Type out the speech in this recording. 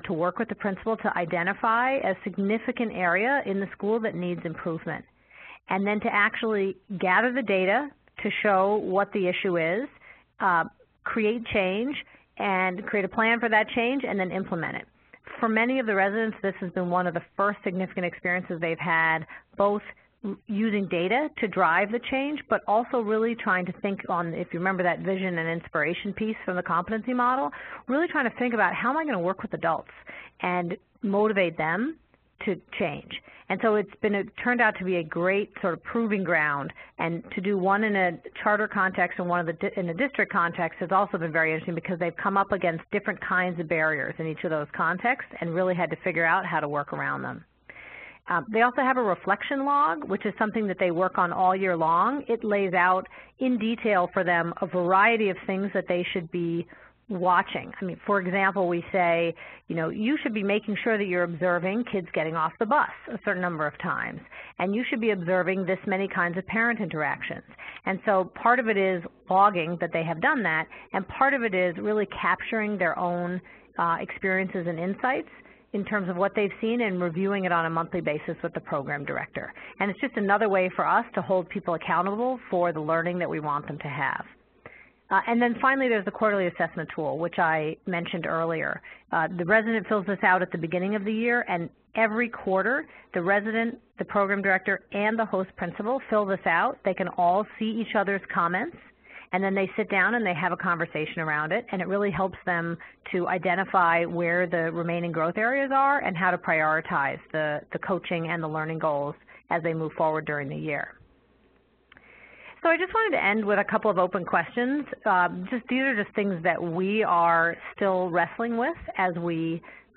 to work with the principal to identify a significant area in the school that needs improvement, and then to actually gather the data to show what the issue is, create change, and create a plan for that change, and then implement it. For many of the residents, this has been one of the first significant experiences they've had, both using data to drive the change, but also really trying to think on, if you remember that vision and inspiration piece from the competency model, really trying to think about how am I going to work with adults and motivate them to change. And so it's turned out to be a great sort of proving ground, and to do one in a charter context and one in a district context has also been very interesting because they've come up against different kinds of barriers in each of those contexts and really had to figure out how to work around them. They also have a reflection log, which is something that they work on all year long. It lays out in detail for them a variety of things that they should be watching. I mean, for example, we say, you should be making sure that you're observing kids getting off the bus a certain number of times, and you should be observing this many kinds of parent interactions. And so part of it is logging that they have done that, and part of it is really capturing their own experiences and insights in terms of what they've seen and reviewing it on a monthly basis with the program director. And it's just another way for us to hold people accountable for the learning that we want them to have. And then finally, there's the quarterly assessment tool, which I mentioned earlier. The resident fills this out at the beginning of the year, and every quarter, the resident, the program director, and the host principal fill this out. They can all see each other's comments, and then they sit down and they have a conversation around it, and it really helps them to identify where the remaining growth areas are and how to prioritize the coaching and the learning goals as they move forward during the year. So I just wanted to end with a couple of open questions. These are just things that we are still wrestling with as we